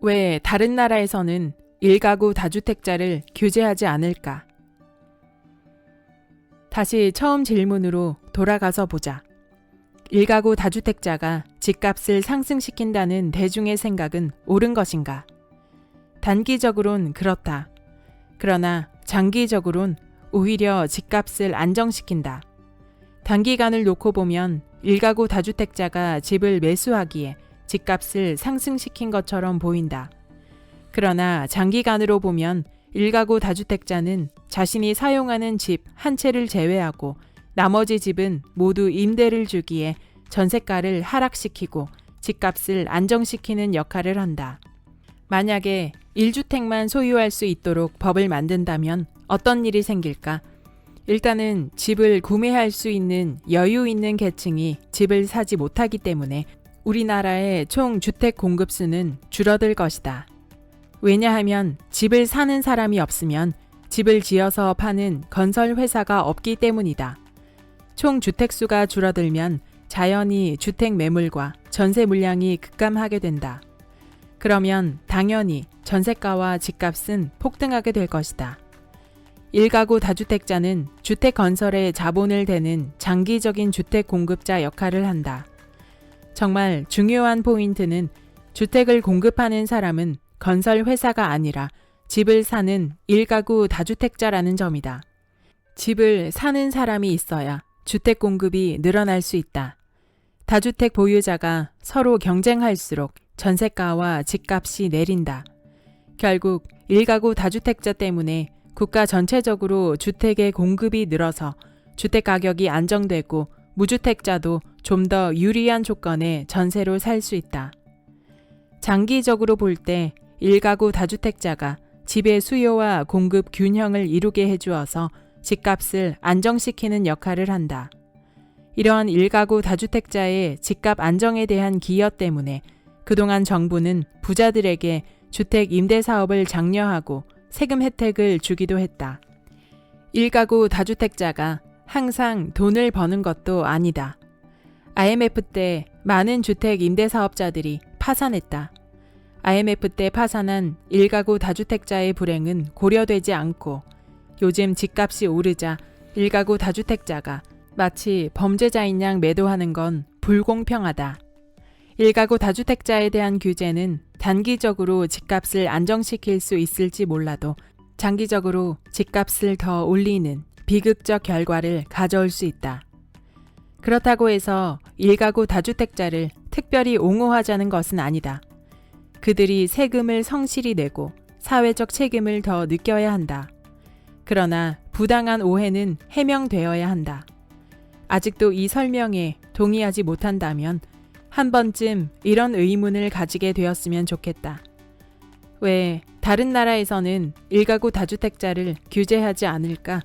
왜 다른 나라에서는 일가구 다주택자를 규제하지 않을까? 다시 처음 질문으로 돌아가서 보자. 일가구 다주택자가 집값을 상승시킨다는 대중의 생각은 옳은 것인가? 단기적으론 그렇다. 그러나 장기적으론 오히려 집값을 안정시킨다. 단기간을 놓고 보면 1가구 다주택자가 집을 매수하기에 집값을 상승시킨 것처럼 보인다. 그러나 장기간으로 보면 1가구 다주택자는 자신이 사용하는 집 한 채를 제외하고 나머지 집은 모두 임대를 주기에 전세가를 하락시키고 집값을 안정시키는 역할을 한다. 만약에 1주택만 소유할 수 있도록 법을 만든다면 어떤 일이 생길까? 일단은 집을 구매할 수 있는 여유 있는 계층이 집을 사지 못하기 때문에 우리나라의 총 주택 공급수는 줄어들 것이다. 왜냐하면 집을 사는 사람이 없으면 집을 지어서 파는 건설 회사가 없기 때문이다. 총 주택수가 줄어들면 자연히 주택 매물과 전세 물량이 급감하게 된다. 그러면 당연히 전세가와 집값은 폭등하게 될 것이다. 1가구 다주택자는 주택 건설에 자본을 대는 장기적인 주택 공급자 역할을 한다. 정말 중요한 포인트는 주택을 공급하는 사람은 건설 회사가 아니라 집을 사는 1가구 다주택자라는 점이다. 집을 사는 사람이 있어야 주택 공급이 늘어날 수 있다. 다주택 보유자가 서로 경쟁할수록 전세가와 집값이 내린다. 결국 1가구 다주택자 때문에 국가 전체적으로 주택의 공급이 늘어서 주택 가격이 안정되고 무주택자도 좀 더 유리한 조건의 전세로 살 수 있다. 장기적으로 볼 때 1가구 다주택자가 집의 수요와 공급 균형을 이루게 해주어서 집값을 안정시키는 역할을 한다. 이러한 1가구 다주택자의 집값 안정에 대한 기여 때문에 그동안 정부는 부자들에게 주택 임대 사업을 장려하고 세금 혜택을 주기도 했다. 1가구 다주택자가 항상 돈을 버는 것도 아니다. IMF 때 많은 주택 임대 사업자들이 파산했다. IMF 때 파산한 1가구 다주택자의 불행은 고려되지 않고 요즘 집값이 오르자 1가구 다주택자가 마치 범죄자인 양 매도하는 건 불공평하다. 1가구 다주택자에 대한 규제는 단기적으로 집값을 안정시킬 수 있을지 몰라도 장기적으로 집값을 더 올리는 비극적 결과를 가져올 수 있다. 그렇다고 해서 1가구 다주택자를 특별히 옹호하자는 것은 아니다. 그들이 세금을 성실히 내고 사회적 책임을 더 느껴야 한다. 그러나 부당한 오해는 해명되어야 한다. 아직도 이 설명에 동의하지 못한다면 한 번쯤 이런 의문을 가지게 되었으면 좋겠다. 왜 다른 나라에서는 1가구 다주택자를 규제하지 않을까?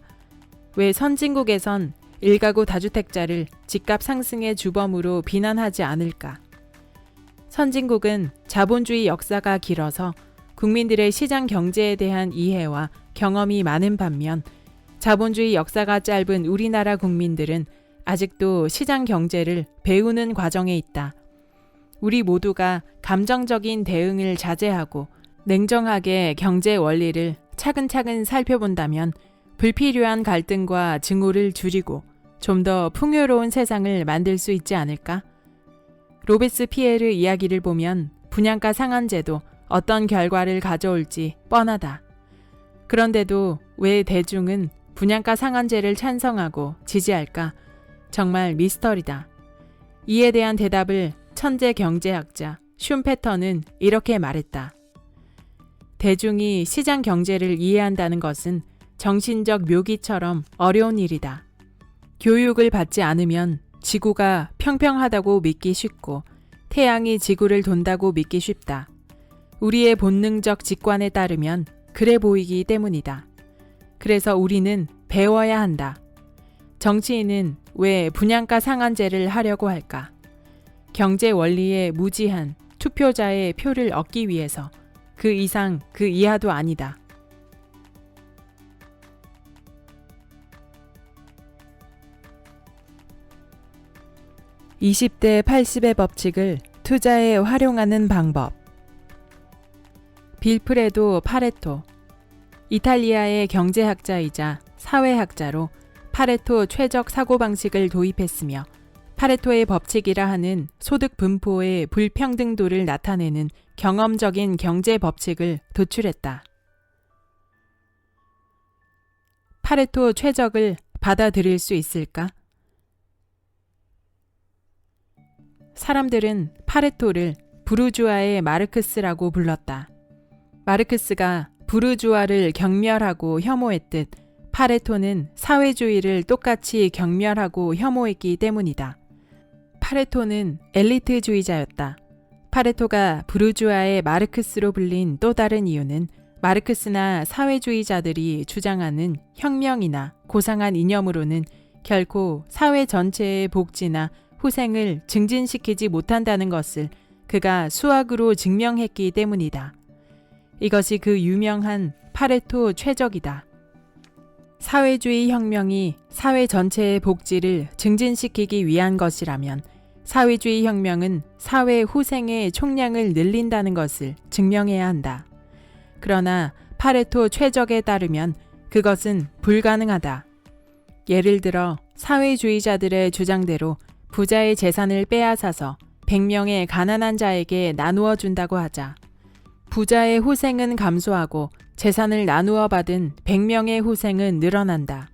왜 선진국에선 1가구 다주택자를 집값 상승의 주범으로 비난하지 않을까? 선진국은 자본주의 역사가 길어서 국민들의 시장 경제에 대한 이해와 경험이 많은 반면 자본주의 역사가 짧은 우리나라 국민들은 아직도 시장 경제를 배우는 과정에 있다. 우리 모두가 감정적인 대응을 자제하고 냉정하게 경제 원리를 차근차근 살펴본다면 불필요한 갈등과 증오를 줄이고 좀 더 풍요로운 세상을 만들 수 있지 않을까? 로베스피에르 이야기를 보면 분양가 상한제도 어떤 결과를 가져올지 뻔하다. 그런데도 왜 대중은 분양가 상한제를 찬성하고 지지할까? 정말 미스터리다. 이에 대한 대답을 천재 경제학자 슌페터는 이렇게 말했다. 대중이 시장 경제를 이해한다는 것은 정신적 묘기처럼 어려운 일이다. 교육을 받지 않으면 지구가 평평하다고 믿기 쉽고 태양이 지구를 돈다고 믿기 쉽다. 우리의 본능적 직관에 따르면 그래 보이기 때문이다. 그래서 우리는 배워야 한다. 정치인은 왜 분양가 상한제를 하려고 할까? 경제 원리에 무지한 투표자의 표를 얻기 위해서 그 이상 그 이하도 아니다. (20대 80의) 법칙을 투자에 활용하는 방법. 빌프레도 파레토, 이탈리아의 경제학자이자 사회학자로 파레토 최적 사고방식을 도입했으며 파레토의 법칙이라 하는 소득 분포의 불평등도를 나타내는 경험적인 경제 법칙을 도출했다. 파레토 최적을 받아들일 수 있을까? 사람들은 파레토를 부르주아의 마르크스라고 불렀다. 마르크스가 부르주아를 경멸하고 혐오했듯 파레토는 사회주의를 똑같이 경멸하고 혐오했기 때문이다. 파레토는 엘리트주의자였다. 파레토가 부르주아의 마르크스로 불린 또 다른 이유는 마르크스나 사회주의자들이 주장하는 혁명이나 고상한 이념으로는 결코 사회 전체의 복지나 후생을 증진시키지 못한다는 것을 그가 수학으로 증명했기 때문이다. 이것이 그 유명한 파레토 최적이다. 사회주의 혁명이 사회 전체의 복지를 증진시키기 위한 것이라면 사회주의 혁명은 사회 후생의 총량을 늘린다는 것을 증명해야 한다. 그러나 파레토 최적에 따르면 그것은 불가능하다. 예를 들어 사회주의자들의 주장대로 부자의 재산을 빼앗아서 100명의 가난한 자에게 나누어 준다고 하자. 부자의 후생은 감소하고 재산을 나누어 받은 100명의 후생은 늘어난다.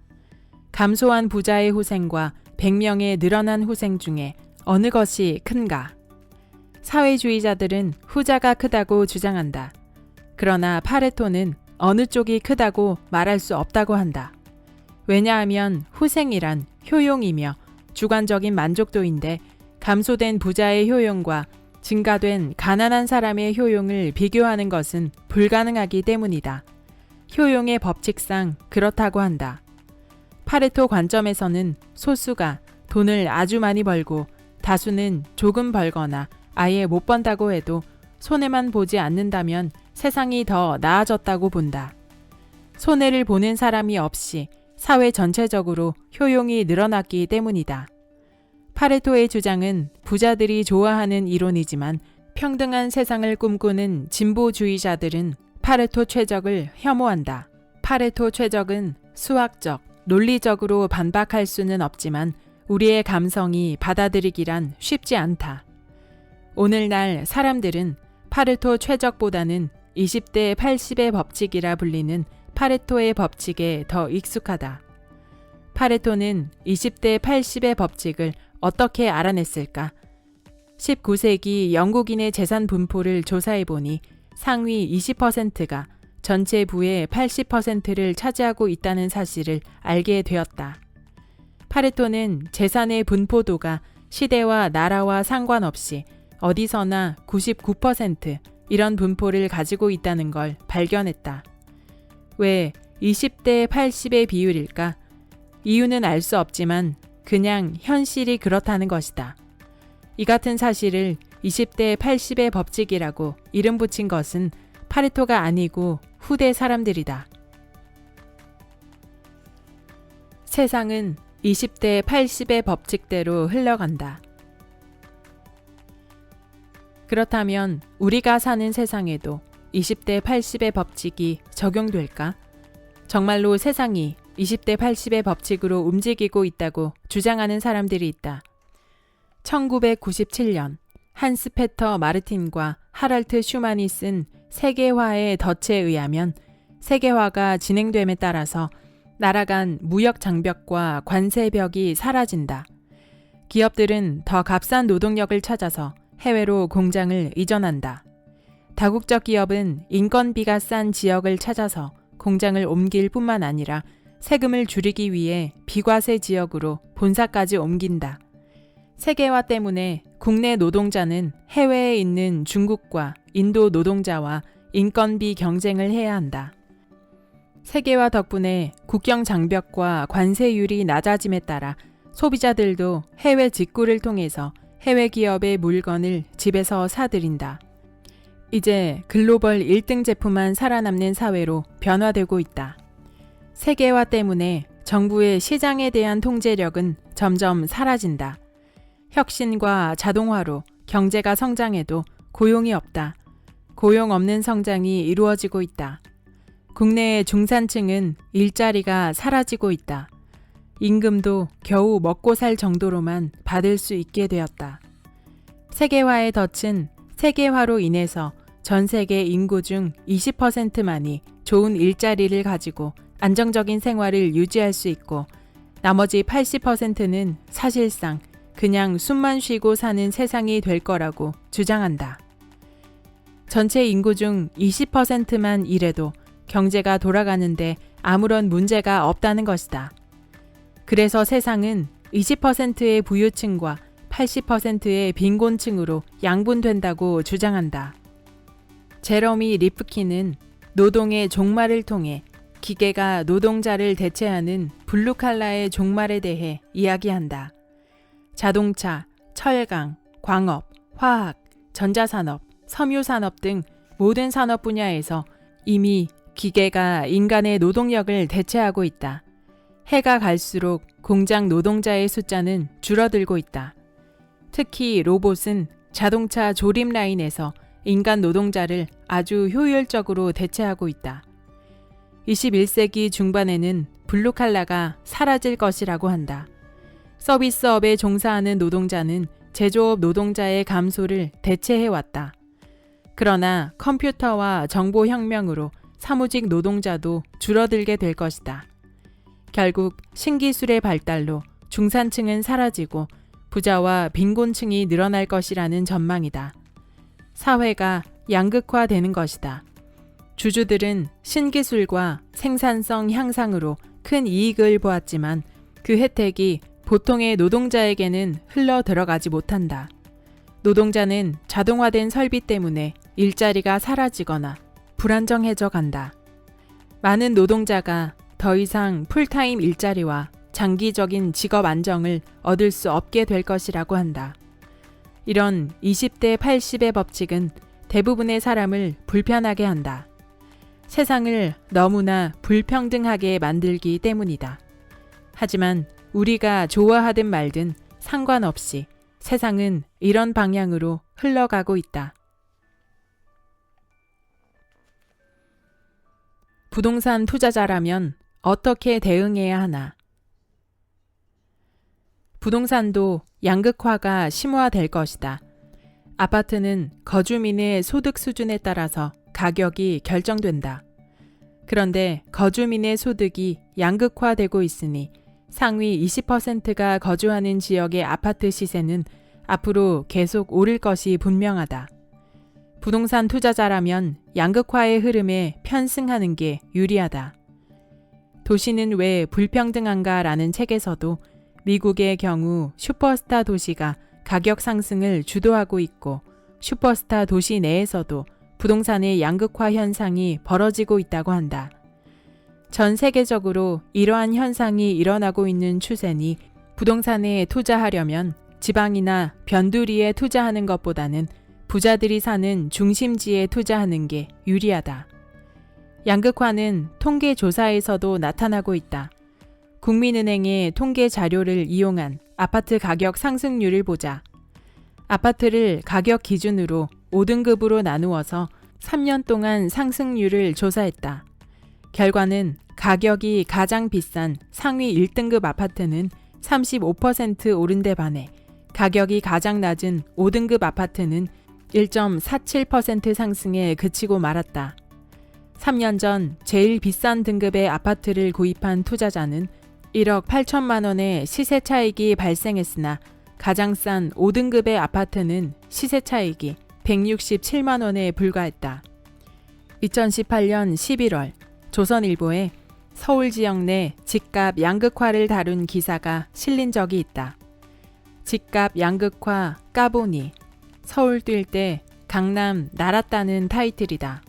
감소한 부자의 후생과 100명의 늘어난 후생 중에 어느 것이 큰가? 사회주의자들은 후자가 크다고 주장한다. 그러나 파레토는 어느 쪽이 크다고 말할 수 없다고 한다. 왜냐하면 후생이란 효용이며 주관적인 만족도인데 감소된 부자의 효용과 증가된 가난한 사람의 효용을 비교하는 것은 불가능하기 때문이다. 효용의 법칙상 그렇다고 한다. 파레토 관점에서는 소수가 돈을 아주 많이 벌고 다수는 조금 벌거나 아예 못 번다고 해도 손해만 보지 않는다면 세상이 더 나아졌다고 본다. 손해를 보는 사람이 없이 사회 전체적으로 효용이 늘어났기 때문이다. 파레토의 주장은 부자들이 좋아하는 이론이지만 평등한 세상을 꿈꾸는 진보주의자들은 파레토 최적을 혐오한다. 파레토 최적은 수학적, 논리적으로 반박할 수는 없지만 우리의 감성이 받아들이기란 쉽지 않다. 오늘날 사람들은 파레토 최적보다는 20대 80의 법칙이라 불리는 파레토의 법칙에 더 익숙하다. 파레토는 20대 80의 법칙을 어떻게 알아냈을까? 19세기 영국인의 재산 분포를 조사해보니 상위 20%가 전체 부의 80%를 차지하고 있다는 사실을 알게 되었다. 파레토는 재산의 분포도가 시대와 나라와 상관없이 어디서나 99% 이런 분포를 가지고 있다는 걸 발견했다. 왜 20대 80의 비율일까? 이유는 알 수 없지만 그냥 현실이 그렇다는 것이다. 이 같은 사실을 20대 80의 법칙이라고 이름 붙인 것은 파레토가 아니고 후대 사람들이다. 세상은 20대 80의 법칙대로 흘러간다. 그렇다면 우리가 사는 세상에도 20대 80의 법칙이 적용될까? 정말로 세상이 20대 80의 법칙으로 움직이고 있다고 주장하는 사람들이 있다. 1997년 한스 페터 마르틴과 하랄트 슈만이 쓴 세계화의 덫에 의하면 세계화가 진행됨에 따라서 나라 간 무역 장벽과 관세벽이 사라진다. 기업들은 더 값싼 노동력을 찾아서 해외로 공장을 이전한다. 다국적 기업은 인건비가 싼 지역을 찾아서 공장을 옮길 뿐만 아니라 세금을 줄이기 위해 비과세 지역으로 본사까지 옮긴다. 세계화 때문에 국내 노동자는 해외에 있는 중국과 인도 노동자와 인건비 경쟁을 해야 한다. 세계화 덕분에 국경 장벽과 관세율이 낮아짐에 따라 소비자들도 해외 직구를 통해서 해외 기업의 물건을 집에서 사들인다. 이제 글로벌 1등 제품만 살아남는 사회로 변화되고 있다. 세계화 때문에 정부의 시장에 대한 통제력은 점점 사라진다. 혁신과 자동화로 경제가 성장해도 고용이 없다. 고용 없는 성장이 이루어지고 있다. 국내의 중산층은 일자리가 사라지고 있다. 임금도 겨우 먹고 살 정도로만 받을 수 있게 되었다. 세계화의 덫은 세계화로 인해서 전 세계 인구 중 20%만이 좋은 일자리를 가지고 안정적인 생활을 유지할 수 있고 나머지 80%는 사실상 그냥 숨만 쉬고 사는 세상이 될 거라고 주장한다. 전체 인구 중 20%만 일해도 경제가 돌아가는데 아무런 문제가 없다는 것이다. 그래서 세상은 20%의 부유층과 80%의 빈곤층으로 양분된다고 주장한다. 제러미 리프킨은 노동의 종말을 통해 기계가 노동자를 대체하는 블루칼라의 종말에 대해 이야기한다. 자동차, 철강, 광업, 화학, 전자산업, 섬유산업 등 모든 산업 분야에서 이미 기계가 인간의 노동력을 대체하고 있다. 해가 갈수록 공장 노동자의 숫자는 줄어들고 있다. 특히 로봇은 자동차 조립 라인에서 인간 노동자를 아주 효율적으로 대체하고 있다. 21세기 중반에는 블루칼라가 사라질 것이라고 한다. 서비스업에 종사하는 노동자는 제조업 노동자의 감소를 대체해왔다. 그러나 컴퓨터와 정보혁명으로 사무직 노동자도 줄어들게 될 것이다. 결국 신기술의 발달로 중산층은 사라지고 부자와 빈곤층이 늘어날 것이라는 전망이다. 사회가 양극화되는 것이다. 주주들은 신기술과 생산성 향상으로 큰 이익을 보았지만 그 혜택이 보통의 노동자에게는 흘러 들어가지 못한다. 노동자는 자동화된 설비 때문에 일자리가 사라지거나 불안정해져 간다. 많은 노동자가 더 이상 풀타임 일자리와 장기적인 직업 안정을 얻을 수 없게 될 것이라고 한다. 이런 20대 80의 법칙은 대부분의 사람을 불편하게 한다. 세상을 너무나 불평등하게 만들기 때문이다. 하지만 우리가 좋아하든 말든 상관없이 세상은 이런 방향으로 흘러가고 있다. 부동산 투자자라면 어떻게 대응해야 하나? 부동산도 양극화가 심화될 것이다. 아파트는 거주민의 소득 수준에 따라서 가격이 결정된다. 그런데 거주민의 소득이 양극화되고 있으니 상위 20%가 거주하는 지역의 아파트 시세는 앞으로 계속 오를 것이 분명하다. 부동산 투자자라면 양극화의 흐름에 편승하는 게 유리하다. 도시는 왜 불평등한가라는 책에서도 미국의 경우 슈퍼스타 도시가 가격 상승을 주도하고 있고 슈퍼스타 도시 내에서도 부동산의 양극화 현상이 벌어지고 있다고 한다. 전 세계적으로 이러한 현상이 일어나고 있는 추세니 부동산에 투자하려면 지방이나 변두리에 투자하는 것보다는 부자들이 사는 중심지에 투자하는 게 유리하다. 양극화는 통계 조사에서도 나타나고 있다. 국민은행의 통계 자료를 이용한 아파트 가격 상승률을 보자. 아파트를 가격 기준으로 5등급으로 나누어서 3년 동안 상승률을 조사했다. 결과는 가격이 가장 비싼 상위 1등급 아파트는 35% 오른 데 반해 가격이 가장 낮은 5등급 아파트는 1.47% 상승에 그치고 말았다. 3년 전 제일 비싼 등급의 아파트를 구입한 투자자는 1억 8천만 원의 시세 차익이 발생했으나 가장 싼 5등급의 아파트는 시세 차익이 167만 원에 불과했다. 2018년 11월 조선일보에 서울 지역 내 집값 양극화를 다룬 기사가 실린 적이 있다. 집값 양극화 까보니 서울 뛸 때 강남 날았다는 타이틀이다.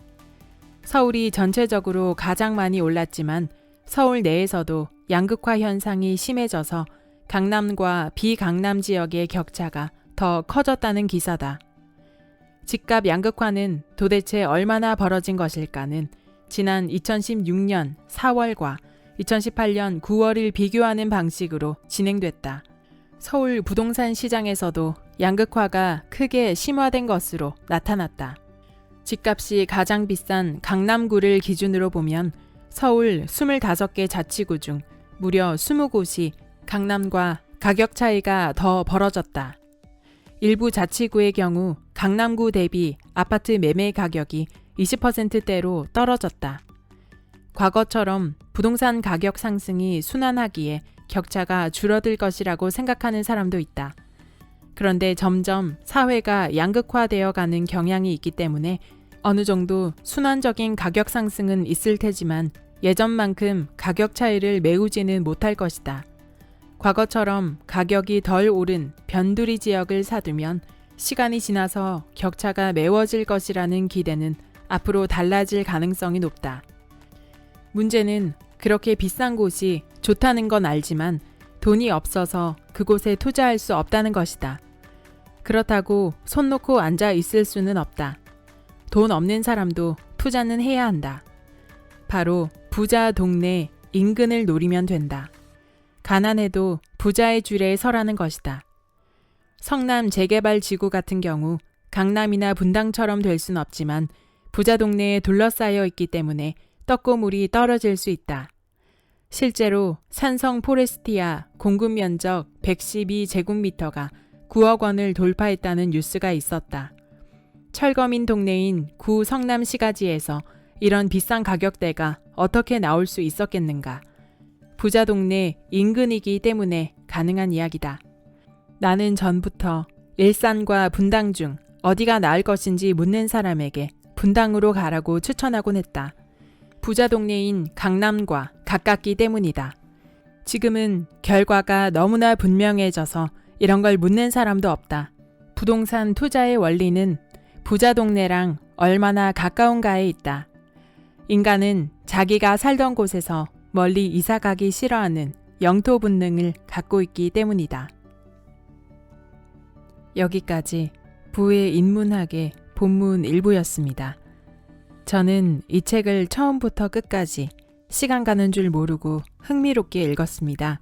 서울이 전체적으로 가장 많이 올랐지만 서울 내에서도 양극화 현상이 심해져서 강남과 비강남 지역의 격차가 더 커졌다는 기사다. 집값 양극화는 도대체 얼마나 벌어진 것일까는 지난 2016년 4월과 2018년 9월을 비교하는 방식으로 진행됐다. 서울 부동산 시장에서도 양극화가 크게 심화된 것으로 나타났다. 집값이 가장 비싼 강남구를 기준으로 보면 서울 25개 자치구 중 무려 20곳이 강남과 가격 차이가 더 벌어졌다. 일부 자치구의 경우 강남구 대비 아파트 매매 가격이 20%대로 떨어졌다. 과거처럼 부동산 가격 상승이 순환하기에 격차가 줄어들 것이라고 생각하는 사람도 있다. 그런데 점점 사회가 양극화되어 가는 경향이 있기 때문에 어느 정도 순환적인 가격 상승은 있을 테지만 예전만큼 가격 차이를 메우지는 못할 것이다. 과거처럼 가격이 덜 오른 변두리 지역을 사두면 시간이 지나서 격차가 메워질 것이라는 기대는 앞으로 달라질 가능성이 높다. 문제는 그렇게 비싼 곳이 좋다는 건 알지만 돈이 없어서 그곳에 투자할 수 없다는 것이다. 그렇다고 손 놓고 앉아 있을 수는 없다. 돈 없는 사람도 투자는 해야 한다. 바로 부자 동네 인근을 노리면 된다. 가난해도 부자의 줄에 서라는 것이다. 성남 재개발 지구 같은 경우 강남이나 분당처럼 될 순 없지만 부자 동네에 둘러싸여 있기 때문에 떡고물이 떨어질 수 있다. 실제로 산성 포레스티아 공급 면적 112제곱미터가 9억 원을 돌파했다는 뉴스가 있었다. 철거민 동네인 구 성남 시가지에서 이런 비싼 가격대가 어떻게 나올 수 있었겠는가. 부자 동네 인근이기 때문에 가능한 이야기다. 나는 전부터 일산과 분당 중 어디가 나을 것인지 묻는 사람에게 분당으로 가라고 추천하곤 했다. 부자 동네인 강남과 가깝기 때문이다. 지금은 결과가 너무나 분명해져서 이런 걸 묻는 사람도 없다. 부동산 투자의 원리는 부자 동네랑 얼마나 가까운가에 있다. 인간은 자기가 살던 곳에서 멀리 이사가기 싫어하는 영토 본능을 갖고 있기 때문이다. 여기까지 부의 인문학의 본문 일부였습니다. 저는 이 책을 처음부터 끝까지 시간 가는 줄 모르고 흥미롭게 읽었습니다.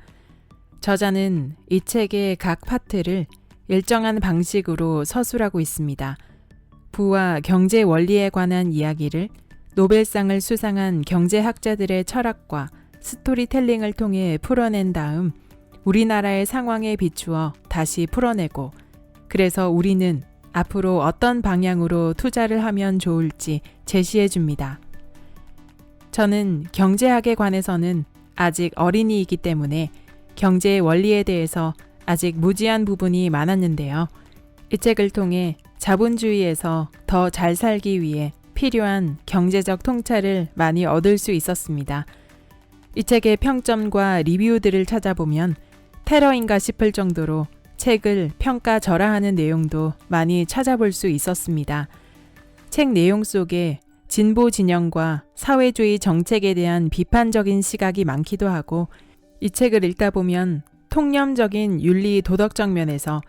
저자는 이 책의 각 파트를 일정한 방식으로 서술하고 있습니다. 부와 경제 원리에 관한 이야기를 노벨상을 수상한 경제학자들의 철학과 스토리텔링을 통해 풀어낸 다음 우리나라의 상황에 비추어 다시 풀어내고, 그래서 우리는 앞으로 어떤 방향으로 투자를 하면 좋을지 제시해 줍니다. 저는 경제학에 관해서는 아직 어린이이기 때문에 경제의 원리에 대해서 아직 무지한 부분이 많았는데요. 이 책을 통해 자본주의에서 더 잘 살기 위해 필요한 경제적 통찰을 많이 얻을 수 있었습니다. 이 책의 평점과 리뷰들을 찾아보면 테러인가 싶을 정도로 책을 평가절하하는 내용도 많이 찾아볼 수 있었습니다. 책 내용 속에 진보 진영과 사회주의 정책에 대한 비판적인 시각이 많기도 하고, 이 책을 읽다 보면 통념적인 윤리 도덕적 면에서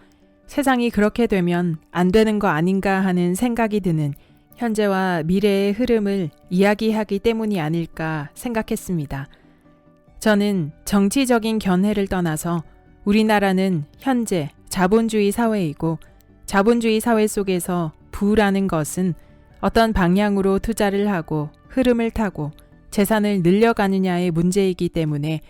세상이 그렇게 되면 안 되는 거 아닌가 하는 생각이 드는 현재와 미래의 흐름을 이야기하기 때문이 아닐까 생각했습니다. 저는 정치적인 견해를 떠나서 우리나라는 현재 자본주의 사회이고, 자본주의 사회 속에서 부라는 것은 어떤 방향으로 투자를 하고 흐름을 타고 재산을 늘려가느냐의 문제이기 때문에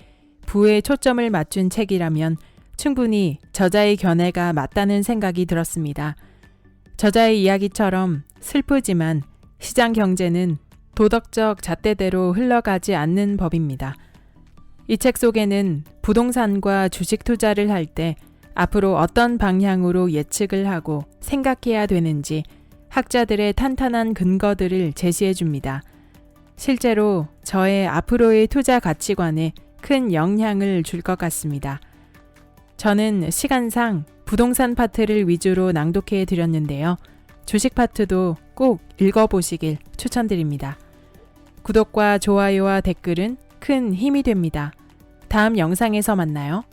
부에 초점을 맞춘 책이라면 충분히 저자의 견해가 맞다는 생각이 들었습니다. 저자의 이야기처럼 슬프지만 시장 경제는 도덕적 잣대대로 흘러가지 않는 법입니다. 이 책 속에는 부동산과 주식 투자를 할 때 앞으로 어떤 방향으로 예측을 하고 생각해야 되는지 학자들의 탄탄한 근거들을 제시해 줍니다. 실제로 저의 앞으로의 투자 가치관에 큰 영향을 줄 것 같습니다. 저는 시간상 부동산 파트를 위주로 낭독해 드렸는데요. 주식 파트도 꼭 읽어보시길 추천드립니다. 구독과 좋아요와 댓글은 큰 힘이 됩니다. 다음 영상에서 만나요.